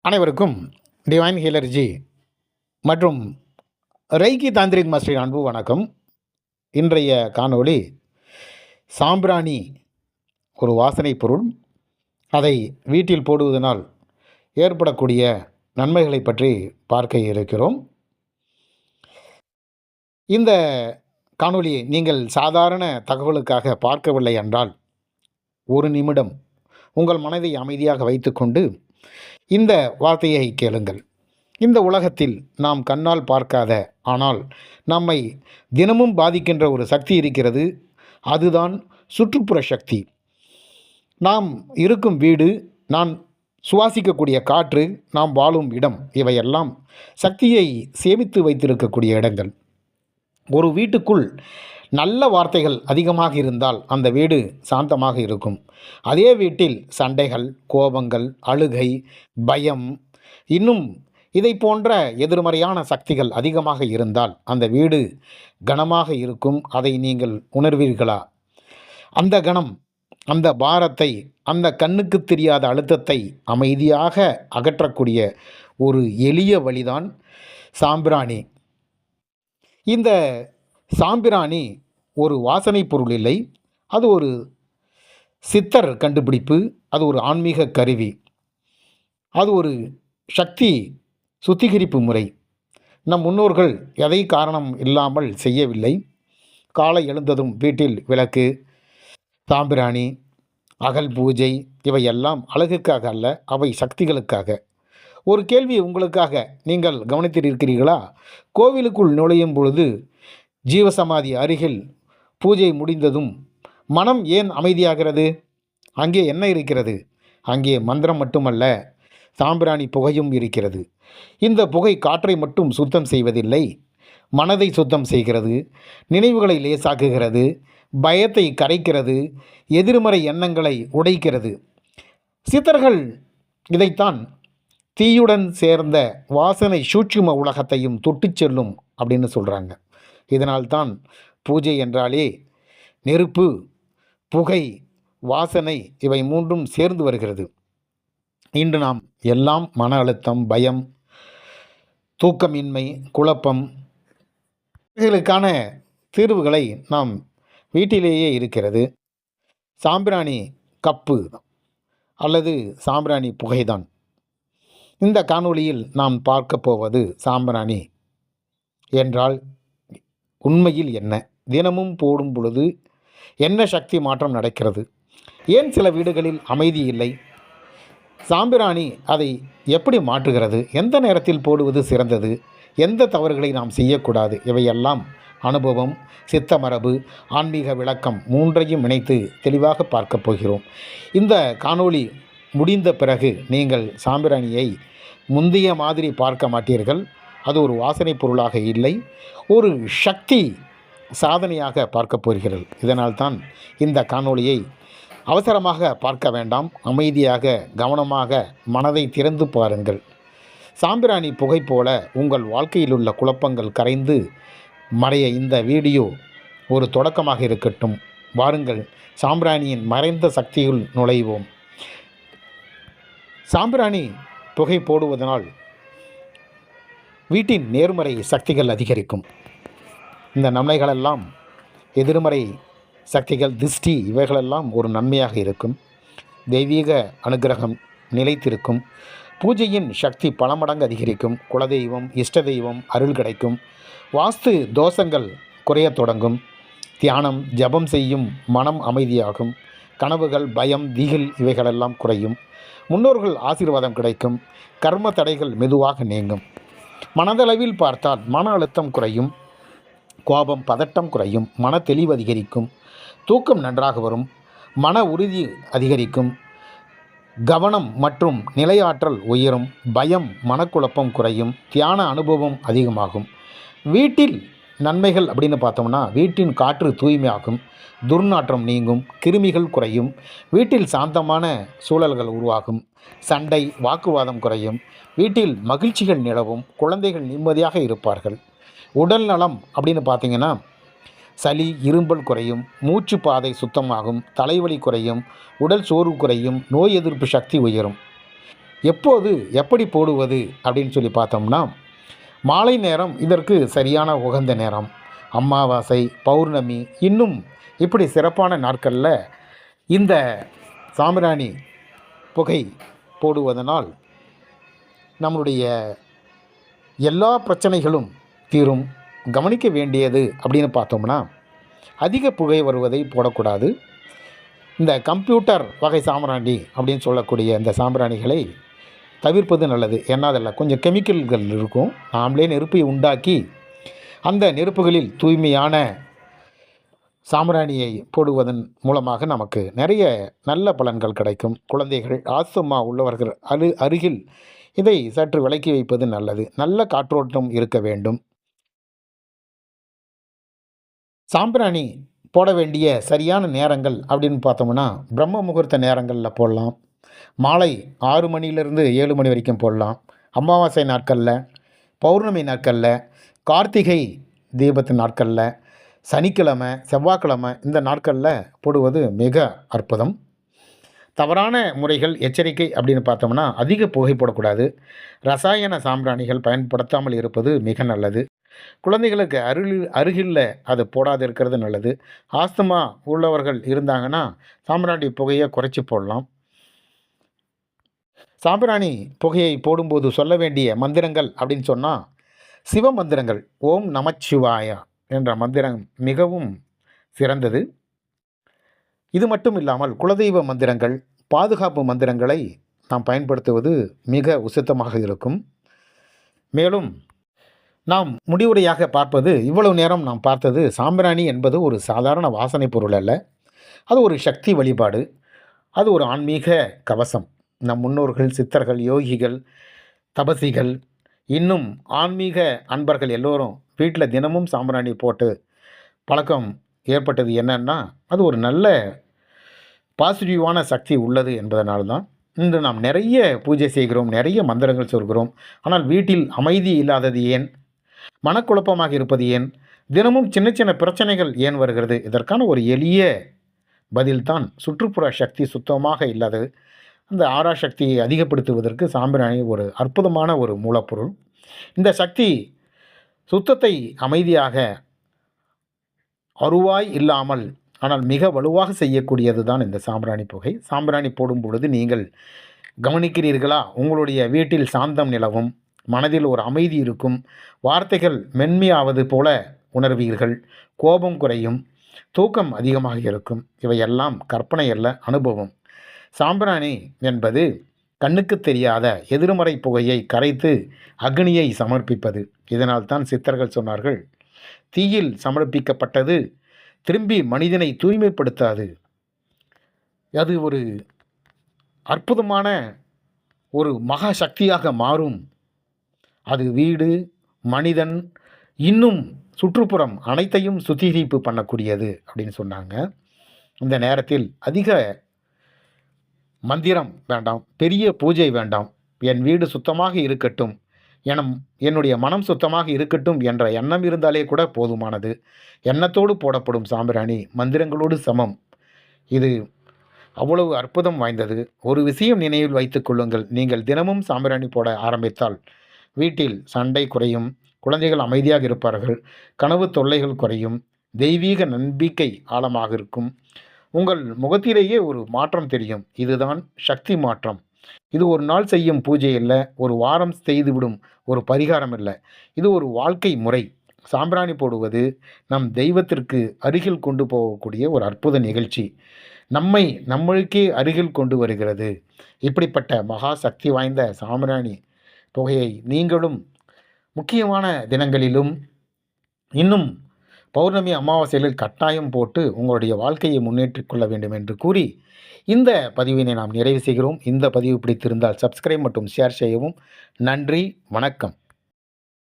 அனைவருக்கும் டிவைன் ஹீலர்ஜி மற்றும் ரைக்கி தாந்திரிக் மாஸ்டரின் அன்பு வணக்கம். இன்றைய காணொளி சாம்பிராணி ஒரு வாசனை பொருள், அதை வீட்டில் போடுவதனால் ஏற்படக்கூடிய நன்மைகளை பற்றி பார்க்க இருக்கிறோம். இந்த காணொளியை நீங்கள் சாதாரண தகவலுக்காக பார்க்கவில்லை என்றால் ஒரு நிமிடம் உங்கள் மனதை அமைதியாக வைத்துக்கொண்டு இந்த வார்த்தையை கேளுங்கள். இந்த உலகத்தில் நாம் கண்ணால் பார்க்காத ஆனால் நம்மை தினமும் பாதிக்கின்ற ஒரு சக்தி இருக்கிறது. அதுதான் சுற்றுப்புற சக்தி. நாம் இருக்கும் வீடு, நான் சுவாசிக்கக்கூடிய காற்று, நாம் வாழும் இடம், இவையெல்லாம் சக்தியை சேமித்து வைத்திருக்கக்கூடிய இடங்கள். ஒரு வீட்டுக்குள் நல்ல வார்த்தைகள் அதிகமாக இருந்தால் அந்த வீடு சாந்தமாக இருக்கும். அதே வீட்டில் சண்டைகள், கோபங்கள், அழுகை, பயம், இன்னும் இதை போன்ற எதிர்மறையான சக்திகள் அதிகமாக இருந்தால் அந்த வீடு கனமாக இருக்கும். அதை நீங்கள் உணர்வீர்களா? அந்த கணம், அந்த பாரத்தை, அந்த கண்ணுக்கு தெரியாத அழுத்தத்தை அமைதியாக அகற்றக்கூடிய ஒரு எளிய வழிதான் சாம்பிராணி. இந்த சாம்பிராணி ஒரு வாசனை பொருள் இல்லை, அது ஒரு சித்தர் கண்டுபிடிப்பு, அது ஒரு ஆன்மீக கருவி, அது ஒரு சக்தி சுத்திகரிப்பு முறை. நம் முன்னோர்கள் எதை காரணம் இல்லாமல் செய்யவில்லை. காலை எழுந்ததும் வீட்டில் விளக்கு, சாம்பிராணி, அகல் பூஜை, இவையெல்லாம் அழகுக்காக அல்ல, அவை சக்திகளுக்காக. ஒரு கேள்வி உங்களுக்காக, நீங்கள் கவனித்திருக்கிறீர்களா? கோவிலுக்குள் நுழையும் பொழுது ஜீவசமாதி அருகில் பூஜை முடிந்ததும் மனம் ஏன் அமைதியாகிறது? அங்கே என்ன இருக்கிறது? அங்கே மந்திரம் மட்டுமல்ல, சாம்பிராணி புகையும் இருக்கிறது. இந்த புகை காற்றை மட்டும் சுத்தம் செய்வதில்லை, மனதை சுத்தம் செய்கிறது, நினைவுகளை லேசாக்குகிறது, பயத்தை கரைக்கிறது, எதிர்மறை எண்ணங்களை உடைக்கிறது. சித்தர்கள் இதைத்தான் தீயுடன் சேர்ந்த வாசனை சூட்சும உலகத்தையும் தொட்டுச் செல்லும் அப்படின்னு சொல்கிறாங்க. இதனால்தான் பூஜை என்றாலே நெருப்பு, புகை, வாசனை, இவை மூன்றும் சேர்ந்து வருகிறது. இன்று நாம் எல்லாம் மன அழுத்தம், பயம், தூக்கமின்மை, குழப்பம், இவைகளுக்கான தீர்வுகளை நாம் வீட்டிலேயே இருக்கிறது. சாம்பிராணி கப்பு அல்லது சாம்பிராணி புகைதான். இந்த காணொளியில் நாம் பார்க்க போவது சாம்பிராணி என்றால் உண்மையில் என்ன, தினமும் போடும் பொழுது என்ன சக்தி மாற்றம் நடக்கிறது, ஏன் சில வீடுகளில் அமைதி இல்லை, சாம்பிராணி அதை எப்படி மாற்றுகிறது, எந்த நேரத்தில் போடுவது சிறந்தது, எந்த தவறுகளை நாம் செய்யக்கூடாது, இவையெல்லாம் அனுபவம், சித்த மரபு, ஆன்மீக விளக்கம் மூன்றையும் இணைத்து தெளிவாக பார்க்க போகிறோம். இந்த காணொளி முடிந்த பிறகு நீங்கள் சாம்பிராணியை முந்தைய மாதிரி பார்க்க மாட்டீர்கள். அது ஒரு வாசனை பொருளாக இல்லை, ஒரு சக்தி சாதனையாக பார்க்க போகிறீர்கள். இதனால்தான் இந்த காணொளியை அவசரமாக பார்க்க வேண்டாம், அமைதியாக கவனமாக மனதை திறந்து பாருங்கள். சாம்பிராணி புகை போல உங்கள் வாழ்க்கையில் உள்ள குழப்பங்கள் கரைந்து மறைய இந்த வீடியோ ஒரு தொடக்கமாக இருக்கட்டும். வாருங்கள், சாம்பிராணியின் மறைந்த சக்தியுள் நுழைவோம். சாம்பிராணி புகை போடுவதனால் வீட்டின் நேர்மறை சக்திகள் அதிகரிக்கும். இந்த நன்மைகளெல்லாம் எதிர்மறை சக்திகள், திஷ்டி, இவைகளெல்லாம் ஒரு நன்மையாக இருக்கும். தெய்வீக அனுகிரகம் நிலைத்திருக்கும். பூஜையின் சக்தி பல மடங்கு அதிகரிக்கும். குலதெய்வம், இஷ்ட தெய்வம் அருள் கிடைக்கும். வாஸ்து தோஷங்கள் குறையத் தொடங்கும். தியானம், ஜபம் செய்யும் மனம் அமைதியாகும். கனவுகள், பயம், திகில் இவைகளெல்லாம் குறையும். முன்னோர்கள் ஆசீர்வாதம் கிடைக்கும். கர்ம தடைகள் மெதுவாக நீங்கும். மனதளவில் பார்த்தால் மன அழுத்தம் குறையும், கோபம், பதட்டம் குறையும், மன தெளிவு அதிகரிக்கும், தூக்கம் நன்றாக வரும், மன உறுதி அதிகரிக்கும், கவனம் மற்றும் நிலையாற்றல் உயரும், பயம், மனக்குழப்பம் குறையும், தியான அனுபவம் அதிகமாகும். வீட்டில் நன்மைகள் அப்படின்னு பார்த்தோம்னா, வீட்டின் காற்று தூய்மையாகும், துர்நாற்றம் நீங்கும், கிருமிகள் குறையும், வீட்டில் சாந்தமான சூழல்கள் உருவாகும், சண்டை, வாக்குவாதம் குறையும், வீட்டில் மகிழ்ச்சிகள் நிலவும், குழந்தைகள் நிம்மதியாக இருப்பார்கள். உடல் நலம் அப்படின்னு பார்த்திங்கன்னா, சளி, இரும்பல் குறையும், மூச்சு பாதை சுத்தமாகும், தலைவலி குறையும், உடல் சோர்வு குறையும், நோய் எதிர்ப்பு சக்தி உயரும். எப்போது எப்படி போடுவது அப்படின்னு சொல்லி பார்த்தோம்னா, மாலை நேரம் இதற்கு சரியான உகந்த நேரம். அமாவாசை, பௌர்ணமி, இன்னும் இப்படி சிறப்பான நாட்களில் இந்த சாம்பிராணி புகை போடுவதனால் நம்முடைய எல்லா பிரச்சனைகளும் தீரும். கவனிக்க வேண்டியது அப்படின்னு பார்த்தோம்னா, அதிக புகை வருவதை போடக்கூடாது. இந்த கம்ப்யூட்டர் வகை சாம்பிராணி அப்படின்னு சொல்லக்கூடிய இந்த சாம்பிராணிகளை தவிர்ப்பது நல்லது. ஏன்னா அதில் கொஞ்சம் கெமிக்கல்கள் இருக்கும். நாமளே நெருப்பை உண்டாக்கி அந்த நெருப்புகளில் தூய்மையான சாம்பிராணியை போடுவதன் மூலமாக நமக்கு நிறைய நல்ல பலன்கள் கிடைக்கும். குழந்தைகள், ஆஸ்துமா உள்ளவர்கள் அருகில் இதை சற்று விலக்கி வைப்பது நல்லது. நல்ல காற்றோட்டம் இருக்க வேண்டும். சாம்பிராணி போட வேண்டிய சரியான நேரங்கள் அப்படின்னு பார்த்தோம்னா, பிரம்ம முகூர்த்த நேரங்களில் போடலாம். மாலை 6 மணியிலிருந்து 7 மணி வரைக்கும் போடலாம். அமாவாசை நாட்களில், பௌர்ணமி நாட்களில், கார்த்திகை தீபத்து நாட்களில், சனிக்கிழமை, செவ்வாய்க்கிழமை இந்த நாட்களில் போடுவது மிக அற்புதம். தவறான முறைகள், எச்சரிக்கை அப்படின்னு பார்த்தோம்னா, அதிக புகை போடக்கூடாது. ரசாயன சாம்பிராணிகள் பயன்படுத்தாமல் இருப்பது மிக நல்லது. குழந்தைகளுக்கு அருகில் அது போடாது இருக்கிறது நல்லது. ஆஸ்துமா உள்ளவர்கள் இருந்தாங்கன்னா சாம்பிராணி புகையை குறைச்சி போடலாம். சாம்பிராணி புகையை போடும்போது சொல்ல வேண்டிய மந்திரங்கள் அப்படின்னு சொன்னால், சிவ மந்திரங்கள். ஓம் நமச்சிவாயா என்ற மந்திரம் மிகவும் சிறந்தது. இது மட்டும் இல்லாமல் குலதெய்வ மந்திரங்கள், பாதுகாப்பு மந்திரங்களை நாம் பயன்படுத்துவது மிக உசித்தமாக இருக்கும். மேலும் நாம் முடிவுரையாக பார்ப்பது, இவ்வளவு நேரம் நாம் பார்த்தது, சாம்பிராணி என்பது ஒரு சாதாரண வாசனை பொருள் அல்ல. அது ஒரு சக்தி வழிபாடு. அது ஒரு ஆன்மீக கவசம். நம் முன்னோர்கள், சித்தர்கள், யோகிகள், தபசிகள், இன்னும் ஆன்மீக அன்பர்கள் எல்லோரும் வீட்டில் தினமும் சாம்பிராணி போட்டு பழக்கம் ஏற்பட்டது. என்னன்னா, அது ஒரு நல்ல பாசிட்டிவான சக்தி உள்ளது என்பதனால்தான் இன்று நாம் நிறைய பூஜை செய்கிறோம், நிறைய மந்திரங்கள் சொல்கிறோம். ஆனால் வீட்டில் அமைதி இல்லாதது ஏன்? மனக்குழப்பமாக இருப்பது ஏன்? தினமும் சின்ன சின்ன பிரச்சனைகள் ஏன் வருகிறது? இதற்கான ஒரு எளிய பதில்தான் சுற்றுப்புற சக்தி சுத்தமாக இல்லாதது. அந்த ஆறா சக்தியை அதிகப்படுத்துவதற்கு சாம்பிராணி ஒரு அற்புதமான ஒரு மூலப்பொருள். இந்த சக்தி சுத்தத்தை அமைதியாக, அருவாய் இல்லாமல் ஆனால் மிக வலுவாக செய்யக்கூடியது தான் இந்த சாம்பிராணி புகை. சாம்பிராணி போடும் பொழுது நீங்கள் கவனிக்கிறீர்களா? உங்களுடைய வீட்டில் சாந்தம் நிலவும், மனதில் ஒரு அமைதி இருக்கும், வார்த்தைகள் மென்மையாவது போல உணர்வீர்கள், கோபம் குறையும், தூக்கம் அதிகமாக இருக்கும். இவையெல்லாம் கற்பனை அல்ல, அனுபவம். சாம்பிராணி என்பது கண்ணுக்கு தெரியாத எதிர்மறை புகையை கரைத்து அக்னியை சமர்ப்பிப்பது. இதனால் தான் சித்தர்கள் சொன்னார்கள், தீயில் சமர்ப்பிக்கப்பட்டது திரும்பி மனிதனை தூய்மைப்படுத்தாது. அது ஒரு அற்புதமான ஒரு மகா சக்தியாக மாறும். அது வீடு, மனிதன், இன்னும் சுற்றுப்புறம் அனைத்தையும் சுத்திகரிப்பு பண்ணக்கூடியது அப்படின்னு சொன்னாங்க. இந்த நேரத்தில் அதிக மந்திரம் வேண்டாம், பெரிய பூஜை வேண்டாம். என் வீடு சுத்தமாக இருக்கட்டும், என்னுடைய மனம் சுத்தமாக இருக்கட்டும் என்ற எண்ணம் இருந்தாலே கூட போதுமானது. எண்ணத்தோடு போடப்படும் சாம்பிராணி மந்திரங்களோடு சமம். இது அவ்வளவு அற்புதம் வாய்ந்தது. ஒரு விஷயம் நினைவில் வைத்துக் கொள்ளுங்கள், நீங்கள் தினமும் சாம்பிராணி போட ஆரம்பித்தால் வீட்டில் சண்டை குறையும், குழந்தைகள் அமைதியாக இருப்பார்கள், கனவு தொல்லைகள் குறையும், தெய்வீக நம்பிக்கை ஆழமாக இருக்கும், உங்கள் முகத்திலேயே ஒரு மாற்றம் தெரியும். இதுதான் சக்தி மாற்றம். இது ஒரு நாள் செய்யும் பூஜை இல்லை, ஒரு வாரம் செய்துவிடும் ஒரு பரிகாரம் இல்லை. இது ஒரு வாழ்க்கை முறை. சாம்பிராணி போடுவது நம் தெய்வத்திற்கு அருகில் கொண்டு போகக்கூடிய ஒரு அற்புத நிகழ்ச்சி. நம்மளுக்கே அருகில் கொண்டு வருகிறது. இப்படிப்பட்ட மகா சக்தி வாய்ந்த சாம்பிராணி புகையை நீங்களும் முக்கியமான தினங்களிலும், இன்னும் பௌர்ணமி, அமாவாசைகளில் கட்டாயம் போட்டு உங்களுடைய வாழ்க்கையை முன்னேற்றிக் கொள்ள வேண்டும் என்று கூறி இந்த பதிவினை நாம் நிறைவு செய்கிறோம். இந்த பதிவு பிடித்திருந்தால் சப்ஸ்கிரைப் மற்றும் ஷேர் செய்யவும். நன்றி, வணக்கம்.